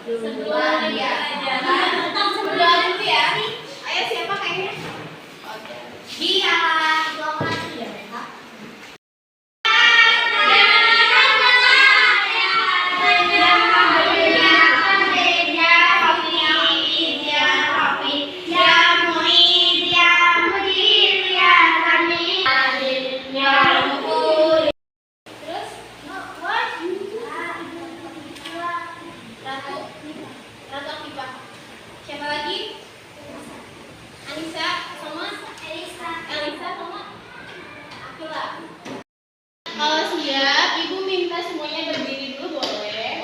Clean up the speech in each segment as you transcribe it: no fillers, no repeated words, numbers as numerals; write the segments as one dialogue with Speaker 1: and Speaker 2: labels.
Speaker 1: Sebelum dia jalan, berdoa dulu ya. Ayo siapa kayaknya? Dia. Siapa lagi? Anissa sama Elisa sama Akila. Kalau siap, Ibu minta semuanya berdiri dulu boleh?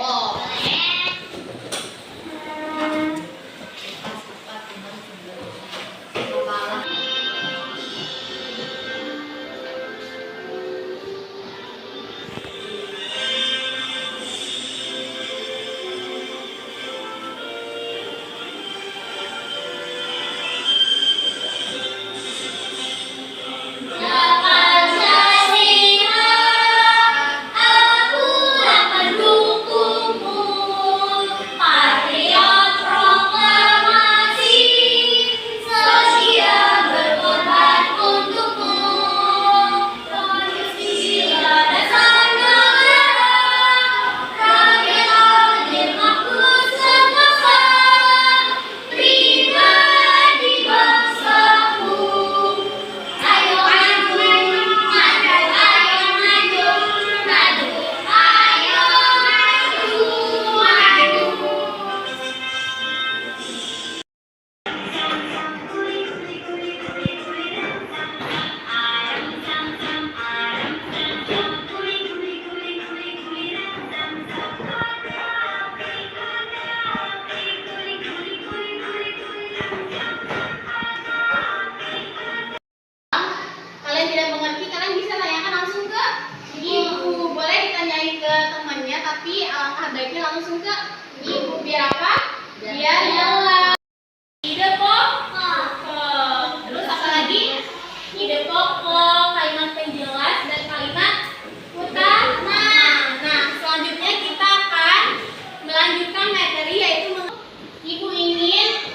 Speaker 1: Kalian tidak mengerti, kalian bisa tanyakan langsung ke Ibu. Boleh ditanyain ke temannya, tapi alangkah baiknya langsung ke Ibu. Biar apa? Biar jelas. Ide pokok. Terus apa lagi? Ide pokok, kalimat penjelas, dan kalimat utama. Nah, selanjutnya kita akan melanjutkan materi, yaitu Ibu ingin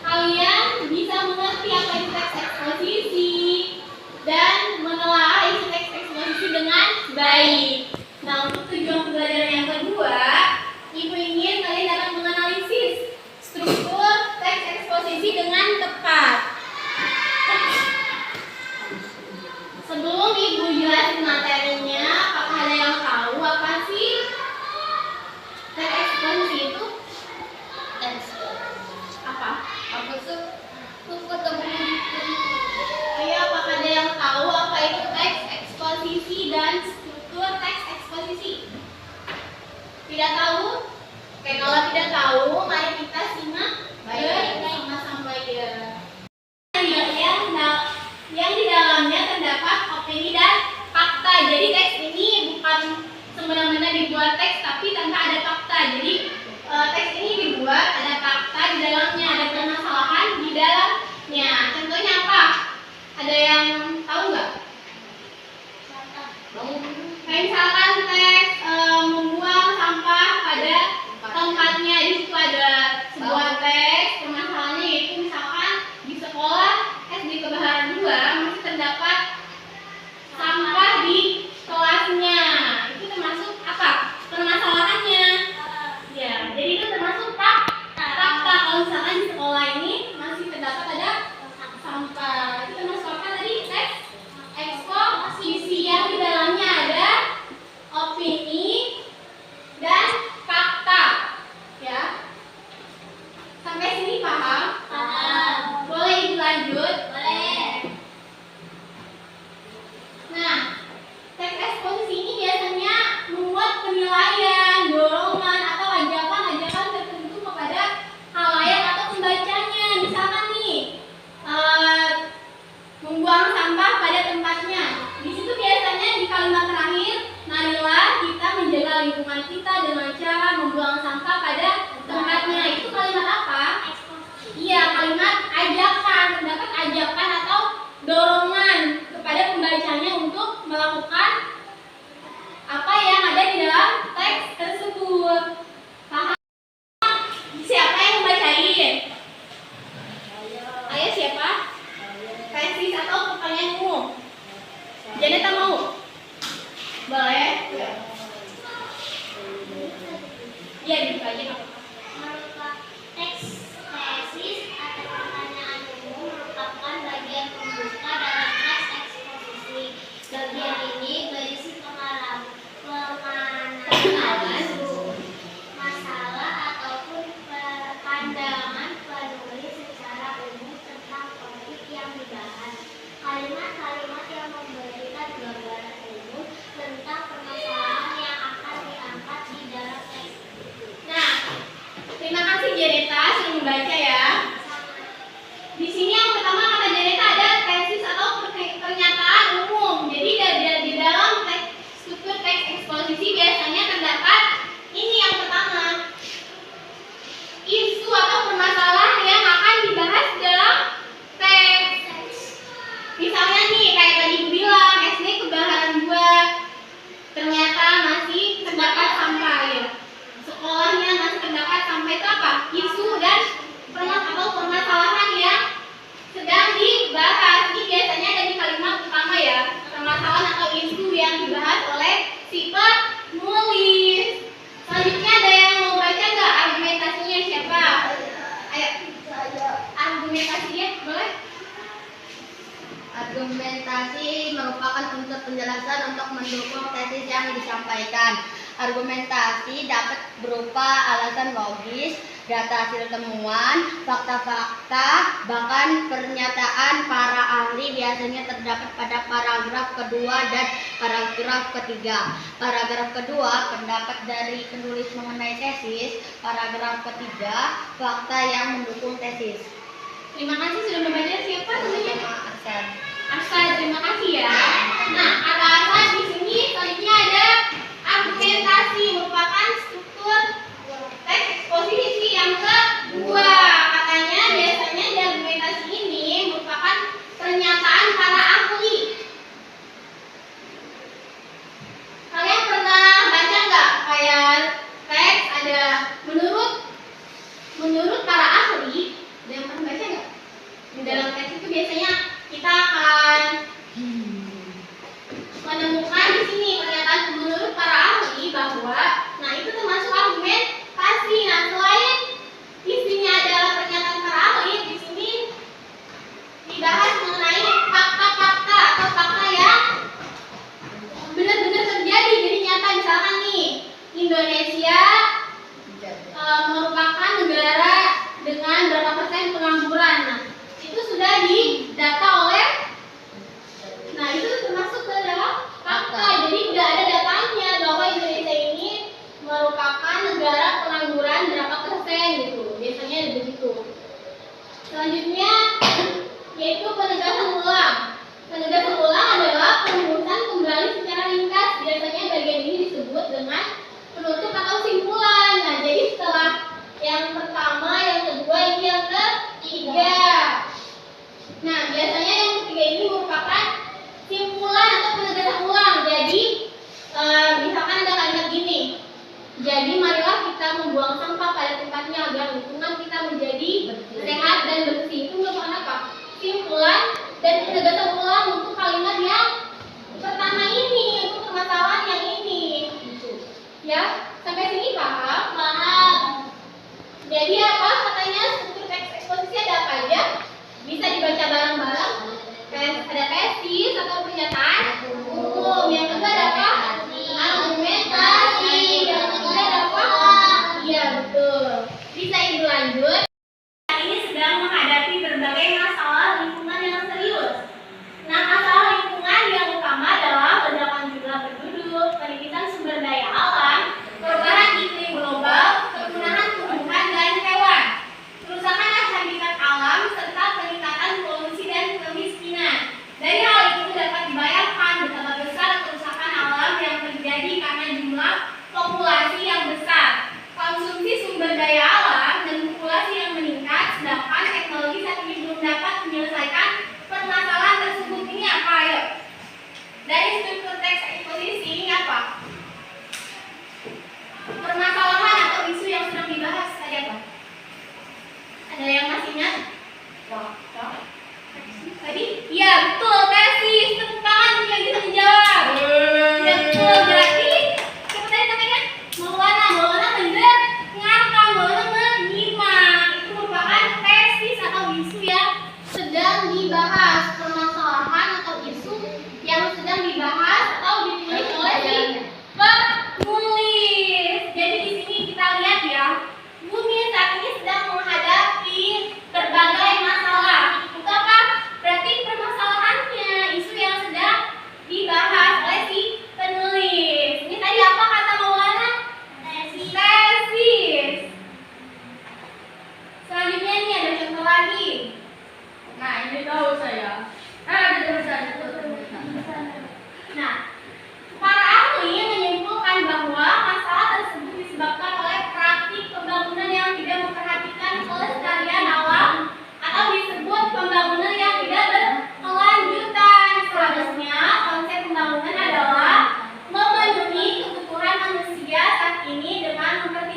Speaker 1: kalian bisa mengerti apa itu teks eksposisi dan menelaah isi teks eksposisi dengan baik. Nah, untuk tujuan pembelajaran yang kedua, Ibu ingin kalian dapat menganalisis struktur teks eksposisi dengan tepat. Sebelum Ibu jelasin materinya, apakah ada yang tahu apa sih teks eksposisi itu? Apa? Ayo, apakah ada yang tahu apa itu teks eksposisi dan struktur teks eksposisi? Tidak tahu? Oke, kalau tidak tahu, mari kita simak bersama-sama ya. Yang di dalamnya terdapat opini dan fakta. Jadi teks ini bukan semena-mena dibuat teks, tapi tanpa ada fakta. Jadi teks ini dibuat ada fakta di dalamnya, ada permasalahan di dalamnya. Contohnya apa? Ada yang tahu nggak? Kayak misalkan teks membuang sampah pada tempatnya. Di situ ada sebuah teks permasalahannya, yaitu misalkan di sekolah SD Kebaharan 2 masih terdapat sampah di kelasnya. Itu termasuk apa permasalahannya? Ya, dibuka aja nggak apa-apa.
Speaker 2: Merupakan teks tesis atau pertanyaan umum merupakan bagian pembuka dalam teks eksposisi. Bagian ini berisi pemahaman isu, masalah ataupun pandangan penulis secara umum tentang topik yang dibahas. Kalimat-kalimat yang memberikan gambaran umum tentang permasalahan yang akan diangkat di dalam teks.
Speaker 1: Nah, terima kasih Janeta sudah membaca ya. Di sini yang pertama kata Janeta ada tesis atau pernyataan umum. Jadi di dalam struktur teks eksposisi biasanya terdapat ini yang pertama, isu atau permasalahan yang akan dibahas dalam teks. Misalnya nih kayak tadi gue bilang SD kebakaran gua, ternyata masih terdapat sampah ya. Sekolahnya masih terdapat sampah itu apa? Isu dan permasalahan yang sedang dibahas. Ini biasanya ada di kalimat utama ya, permasalahan atau isu yang dibahas oleh si penulis. Selanjutnya ada yang mau baca nggak argumentasinya siapa? Ayo, argumentasinya boleh?
Speaker 3: Argumentasi merupakan unsur penjelasan untuk mendukung tesis yang disampaikan. Argumentasi dapat berupa alasan logis, data hasil temuan, fakta-fakta, bahkan pernyataan para ahli biasanya terdapat pada paragraf kedua dan paragraf ketiga. Paragraf kedua, pendapat dari penulis mengenai tesis. Paragraf ketiga, fakta yang mendukung tesis.
Speaker 1: Terima kasih sudah membaca. Siapa namanya?
Speaker 3: Arsen.
Speaker 1: Arsa, terima kasih ya. Nah, kata Arsa di sini selanjutnya ada argumentasi merupakan struktur teks eksposisi yang kedua. Katanya biasanya di argumentasi ini merupakan pernyataan para ahli. Kalian pernah baca nggak kayak teks ada menurut para ahli? Ada yang pernah baca nggak? Di dalam teks itu biasanya kita akan menemukan di sini pernyataan menurut para ahli bahwa, nah itu termasuk argumentasi. Nah, selain isinya adalah pernyataan para ahli, di sini dibahas mengenai fakta-fakta atau fakta yang benar-benar terjadi, jadi nyata. Misalkan nih, Indonesia merupakan negara dengan berapa persen pengangguran. Nah, itu sudah didata oleh, nah itu termasuk ke dalam fakta. Jadi tidak ada datanya bahwa Indonesia ini merupakan negara pengangguran berapa persen gitu. Biasanya ada begitu. Selanjutnya yaitu penegasan ulang. Penegasan ulang adalah pengurusan kembali secara ringkas. Biasanya bagian ini disebut dengan penutup atau simpulan. Nah, jadi setelah yang pertama, yang kedua, ini yang ketiga. Nah, biasanya yang ketiga ini merupakan simpulan atau penegasan ulang. Jadi, misalkan ada kalimat gini. Jadi, marilah kita membuang sampah pada tempatnya agar lingkungan kita menjadi sehat dan bersih. Itu merupakan apa? Simpulan dan penegasan ulang untuk kalimat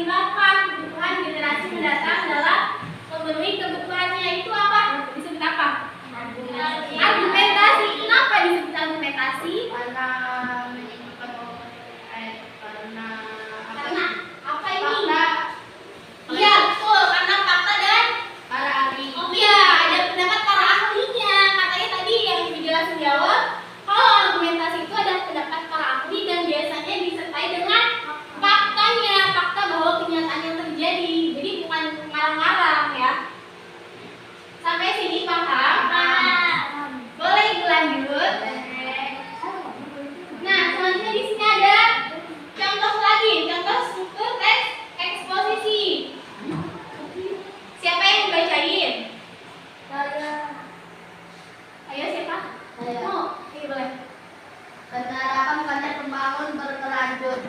Speaker 1: mempertimbangkan kebutuhan generasi mendatang dalam memenuhi kebutuhannya. Itu apa? Disebut apa? Argumentasi. Kenapa disebut argumentasi?
Speaker 3: Karena
Speaker 1: Karena apa ini?
Speaker 3: fakta
Speaker 1: Iya, betul. Karena fakta dan
Speaker 3: para ahli.
Speaker 1: iya, ada pendapat para ahlinya. Katanya tadi yang dijelasin di awal, kalau argumentasi itu adalah pendapat para ahli dan biasanya disertai dengan faktanya, fakta bahwa kenyataan yang terjadi. Jadi bukan ngarang-ngarang ya. Sampai sini paham? Boleh dilanjut? Nah, selanjutnya di sini ada contoh lagi, contoh struktur teks eksposisi. Siapa yang bacain? Ayo siapa?
Speaker 3: Saya.
Speaker 1: Mau? Iya boleh.
Speaker 3: Penerapan banyak pembangun berkelanjut.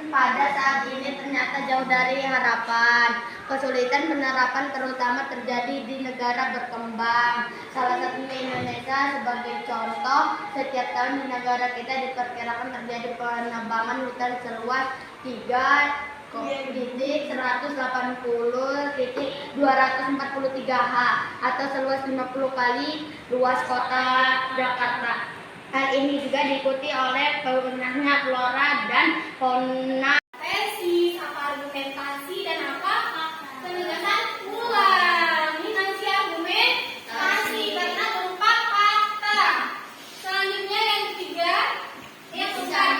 Speaker 3: Pada saat ini ternyata jauh dari harapan. Kesulitan penerapan terutama terjadi di negara berkembang. Salah satunya Indonesia sebagai contoh. Setiap tahun di negara kita diperkirakan terjadi penebangan hutan seluas 3,180,243 ha atau seluas 50 kali luas kota Jakarta. Hal ini juga diikuti oleh punahnya flora dan fauna.
Speaker 1: Tesis, apa argumentasi dan apa penegasan ulang. Ini nanti argumentasi karena berupa fakta. Selanjutnya yang ketiga, yang keempat.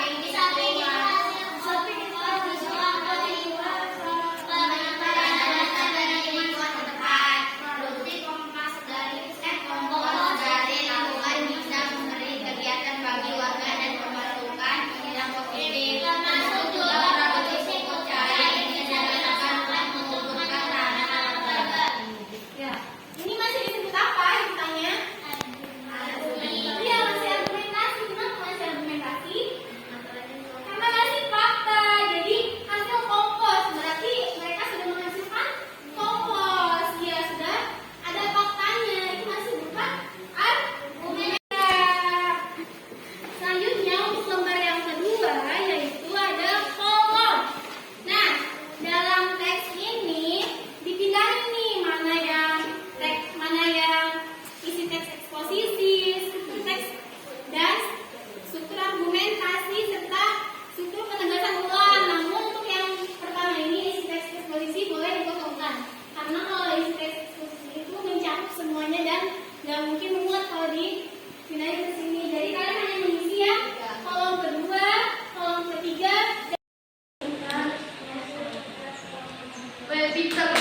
Speaker 1: Ya, ini masih disebut apa ditanya? Iya, masih argumentasi. Kenapa masih argumentasi? Karena masih fakta. Jadi hasil kompos berarti mereka sudah menghasilkan kompos. Ya sudah ada faktanya. Itu masih bukan argumentasi. Selanjutnya untuk lembar yang kedua yaitu ada kolom. Nah, dalam teks ini dipindahin nih mana yang isi teks eksposisi, struktur teks dan struktur argumentasi serta struktur penegasan ulang. Namun untuk yang pertama ini isi teks eksposisi boleh dikosongkan karena kalau isi teks eksposisi itu mencakup semuanya dan nggak mungkin memuat kalau dipindahin ke sini. Jadi kalian hanya mengisi yang kolom kedua, kolom ketiga.
Speaker 3: Pintar